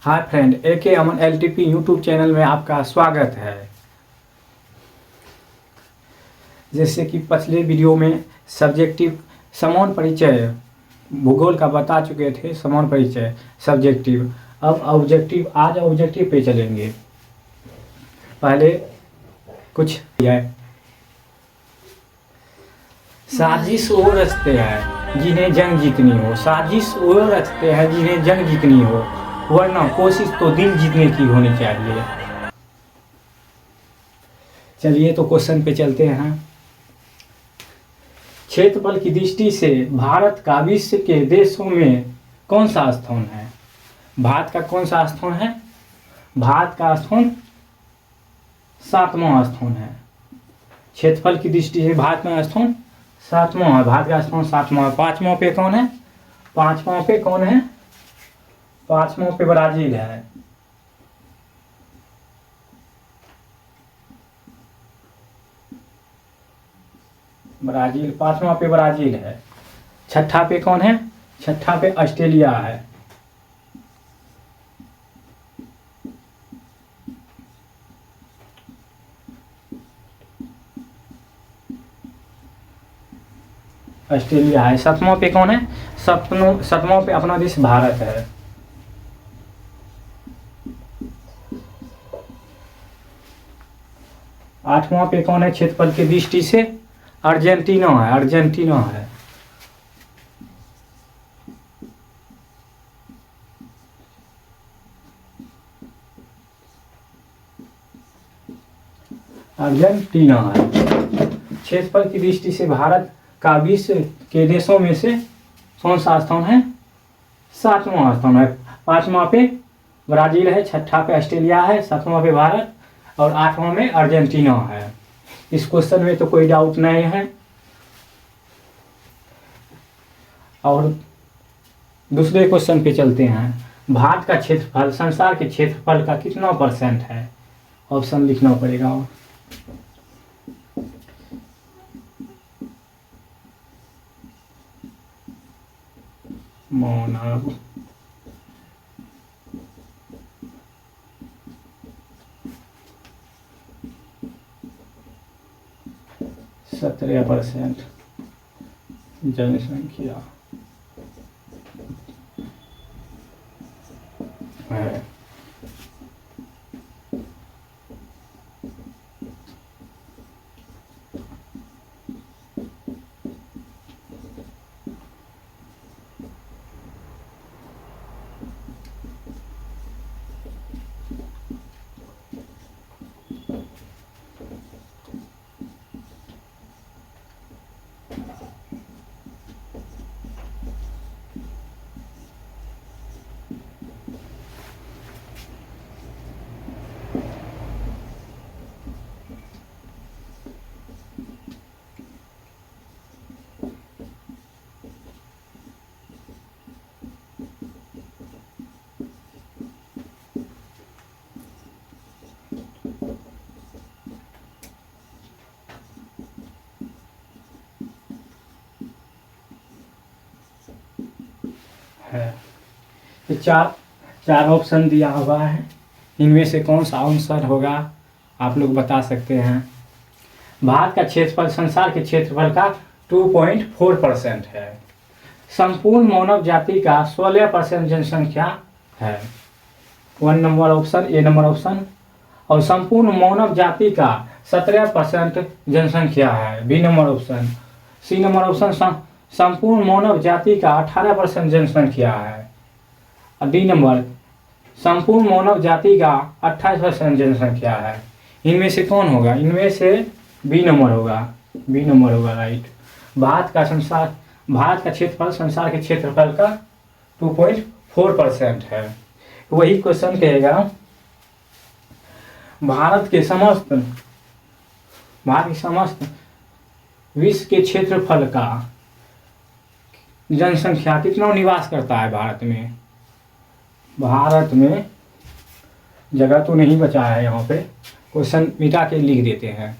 Hi friend, AK अमन LTP YouTube channel में आपका स्वागत है। जैसे कि पिछले वीडियो में सब्जेक्टिव समान परिचय भूगोल का बता चुके थे, समान परिचय सब्जेक्टिव। अब ऑब्जेक्टिव, आज ऑब्जेक्टिव पे चलेंगे। पहले कुछ साजिश वो रचते हैं जिन्हें जंग जीतनी हो, साजिश वो रचते हैं जिन्हें जंग जीतनी हो, वरना कोशिश तो दिल जीतने की होनी चाहिए। चलिए तो क्वेश्चन पे चलते हैं। क्षेत्रफल की दृष्टि से भारत का विश्व के देशों में कौन सा स्थान है? भारत का कौन सा स्थान है? भारत का स्थान 7वां स्थान है। क्षेत्रफल की दृष्टि से भारत में स्थान 7वां है। भारत का स्थान 7वां है। 5वां पे कौन है? 5वां पे कौन है? 5वां पे ब्राजील है। ब्राजील 5वां पे ब्राजील है। छठा पे कौन है? छठा पे ऑस्ट्रेलिया है। ऑस्ट्रेलिया है। 7वां पे कौन है? 7वां पे अपना देश भारत है। आठवां पे कौन है क्षेत्रफल की दृष्टि से? अर्जेंटीना है। अर्जेंटीना है। अर्जेंटीना है। क्षेत्रफल की दृष्टि से भारत का विश्व के देशों में से कौन सा स्थान है? 7वां स्थान है। 5वां पे ब्राजील है, छठा पे ऑस्ट्रेलिया है, 7वां पे भारत और 8वां में अर्जेंटीना है। इस क्वेश्चन में तो कोई डाउट नहीं है। और दूसरे क्वेश्चन पे चलते हैं। भारत का क्षेत्रफल संसार के क्षेत्रफल का कितना % है? ऑप्शन लिखना पड़ेगा। मानव 17% जनसंख्या है। तो चार ऑप्शन दिया हुआ है। इनमें से कौन सा आंसर होगा आप लोग बता सकते हैं। भारत का क्षेत्रफल संसार के क्षेत्रफल का 2.4% है। संपूर्ण मानव जाति का 16% जनसंख्या है। 1 number option, A number option. और संपूर्ण मानव जाति का 17% जनसंख्या है, B number option. C number option, संपूर्ण मानव जाति का 18% जनसंख्या है। और डी नंबर, संपूर्ण मानव जाति का 28% जनसंख्या है। इनमें से कौन होगा? इनमें से बी नंबर होगा। बी नंबर होगा राइट। भारत का क्षेत्रफल संसार के क्षेत्रफल का 2.4% है। वही क्वेश्चन कहेगा भारत के समस्त विश्व के क्षेत्रफल का जनसंख्या कितना निवास करता है भारत में? भारत में जगह तो नहीं बचा है, यहाँ पे क्वेश्चन मिटा के लिख देते हैं।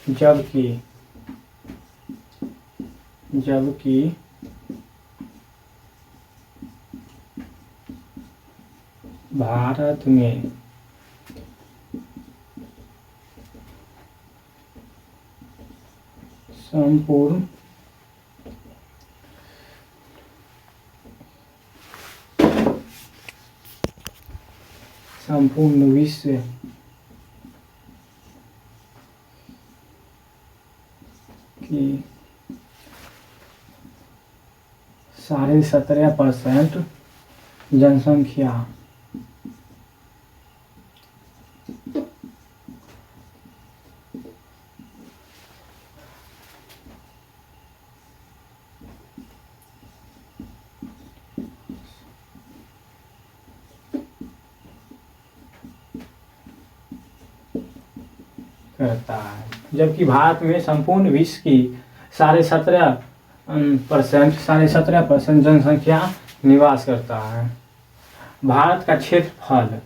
जबकि भारत में संपूर्ण विश्व की 17.5% जनसंख्या करता है, जबकि भारत में संपूर्ण विश्व की 17.5% जनसंख्या निवास करता है। भारत का क्षेत्रफल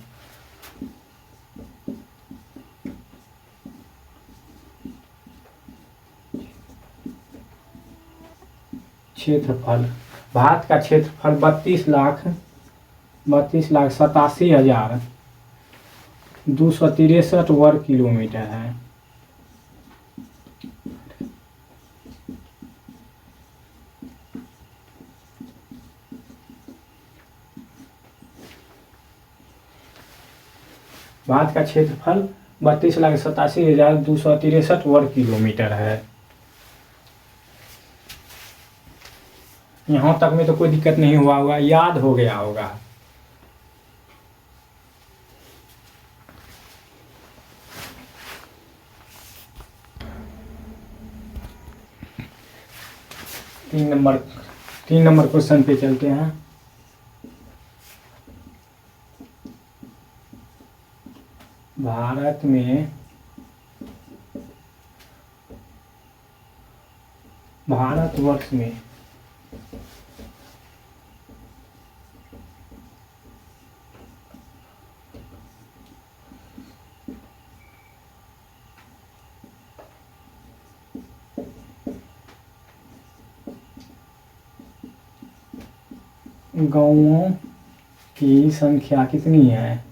भारत का क्षेत्रफल 32,87,263 वर्ग किलोमीटर है। भारत का क्षेत्रफल 32,87,263 वर्ग किलोमीटर है। यहाँ तक में तो कोई दिक्कत नहीं हुआ होगा, याद हो गया होगा। तीन नंबर क्वेश्चन पे चलते हैं। भारतवर्ष में गाँवों की संख्या कितनी है?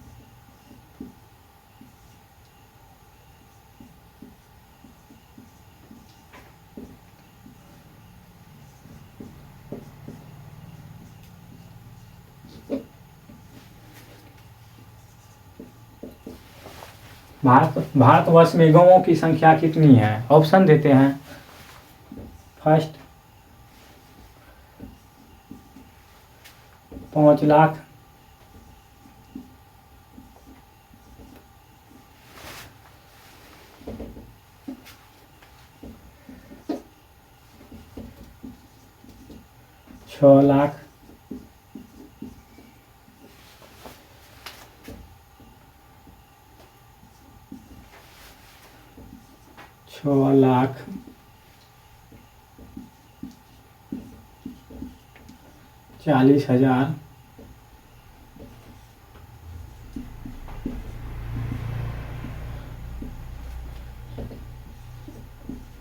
भारतवर्ष में गाँवों की संख्या कितनी है? ऑप्शन देते हैं। फर्स्ट 5 लाख, छः लाख, 6 लाख, 40,000,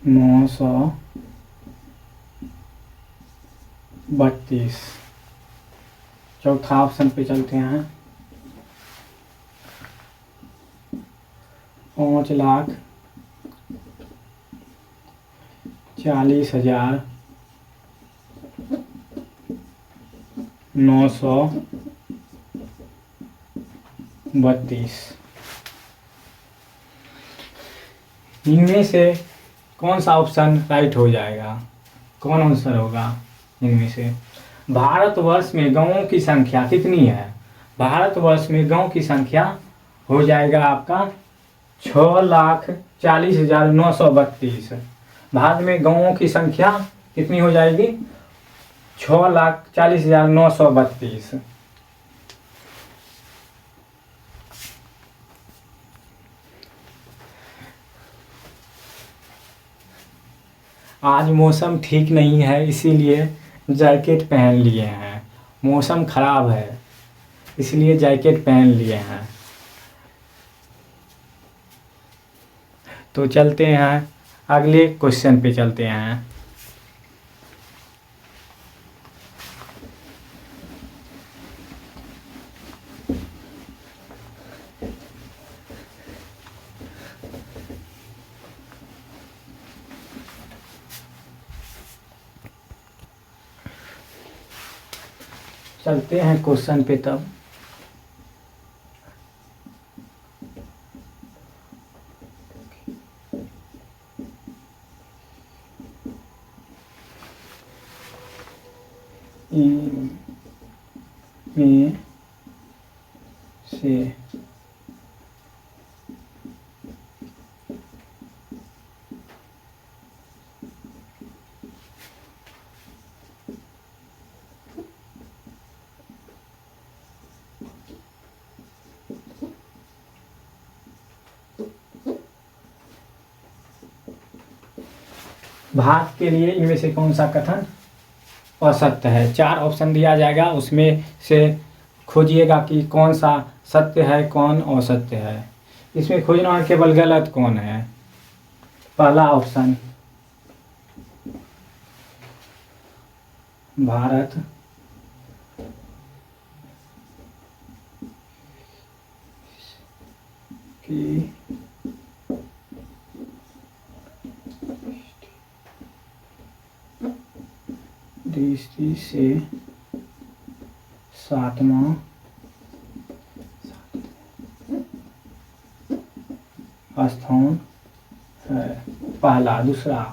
932। चौथा ऑप्शन पे चलते हैं। 5,40,932। इनमें से कौन सा ऑप्शन राइट हो जाएगा? कौन आंसर होगा इनमें से? भारतवर्ष में गाँवों की संख्या कितनी है? भारतवर्ष में गाँव की संख्या हो जाएगा आपका 6,40,932। भारत में गाँवों की संख्या कितनी हो जाएगी? 6,40,932। आज मौसम ठीक नहीं है, इसीलिए जैकेट पहन लिए हैं। मौसम खराब है इसलिए जैकेट पहन लिए हैं। तो चलते हैं अगले क्वेश्चन पे चलते हैं। चलते हैं क्वेश्चन पे तब। में से भारत के लिए इनमें से कौन सा कथन असत्य है? 4 ऑप्शन दिया जाएगा, उसमें से खोजिएगा कि कौन सा सत्य है कौन असत्य है। इसमें खोजना है केवल गलत कौन है। पहला ऑप्शन, भारत की दृष्टि से 7वां स्थान है पहला। दूसरा,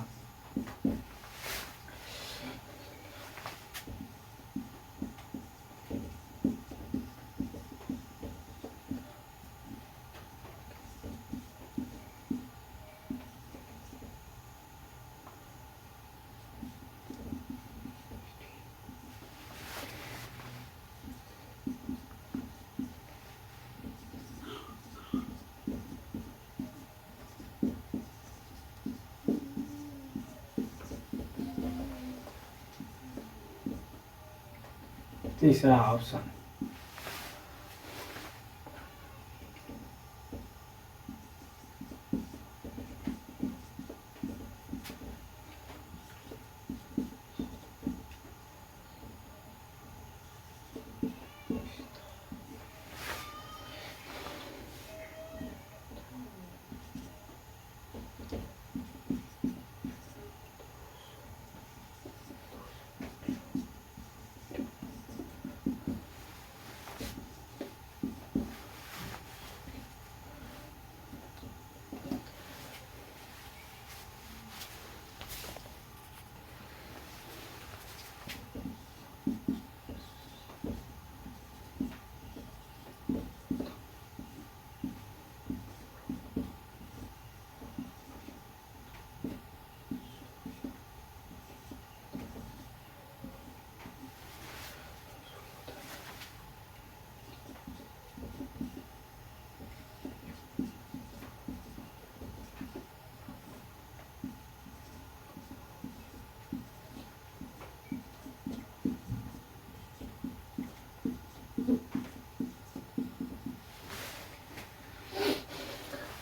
तीसरा ऑप्शन।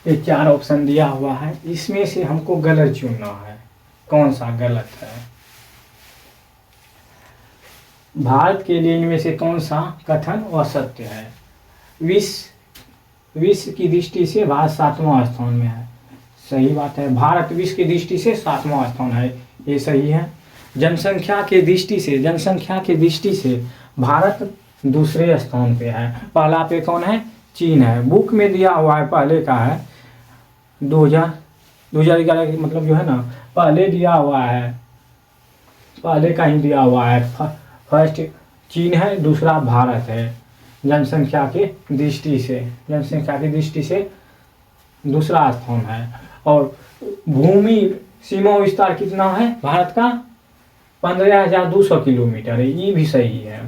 ये 4 ऑप्शन दिया हुआ है, इसमें से हमको गलत चुनना है। कौन सा गलत है? भारत के लिए इनमें से कौन सा कथन असत्य है? विश्व की दृष्टि से भारत 7वां स्थान में है। सही बात है, भारत विश्व की दृष्टि से 7वां स्थान है, ये सही है। जनसंख्या के दृष्टि से भारत दूसरे स्थान पे है। पहला पे कौन है? चीन है। बुक में दिया हुआ है, पहले का है 2011 मतलब जो है ना, पहले दिया हुआ है, पहले का ही दिया हुआ है। फर्स्ट चीन है, दूसरा भारत है। जनसंख्या की दृष्टि से दूसरा स्थान है। और भूमि सीमा विस्तार कितना है भारत का? 15,200 किलोमीटर है, ये भी सही है।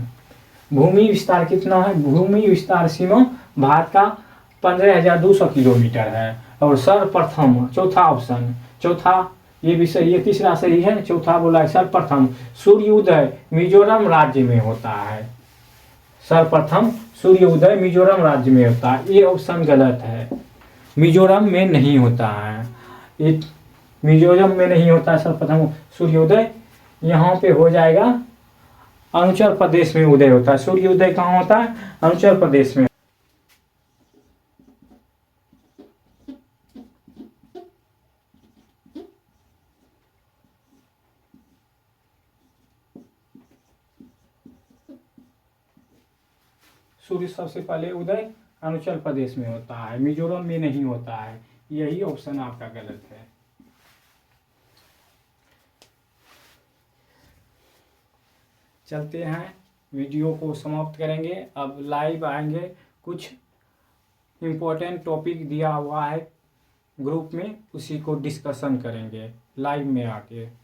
भूमि विस्तार कितना है? भूमि विस्तार सीमा भारत का 15,200 किलोमीटर है। और सर्वप्रथम, चौथा ऑप्शन, चौथा ये भी सही है, तीसरा सही है, चौथा बोला है सर्वप्रथम सूर्योदय मिजोरम राज्य में होता है। सर्वप्रथम सूर्योदय मिजोरम राज्य में होता है, ये ऑप्शन गलत है, मिजोरम में नहीं होता है। मिजोरम में नहीं होता है सर्वप्रथम सूर्योदय, यहाँ पे हो जाएगा अरुणाचल प्रदेश में उदय होता है। सूर्योदय कहाँ होता है? अरुणाचल प्रदेश में। सूर्य सबसे पहले उदय अरुणाचल प्रदेश में होता है, मिजोरम में नहीं होता है। यही ऑप्शन आपका गलत है। चलते हैं, वीडियो को समाप्त करेंगे। अब लाइव आएंगे, कुछ इम्पोर्टेंट टॉपिक दिया हुआ है ग्रुप में, उसी को डिस्कशन करेंगे लाइव में आके।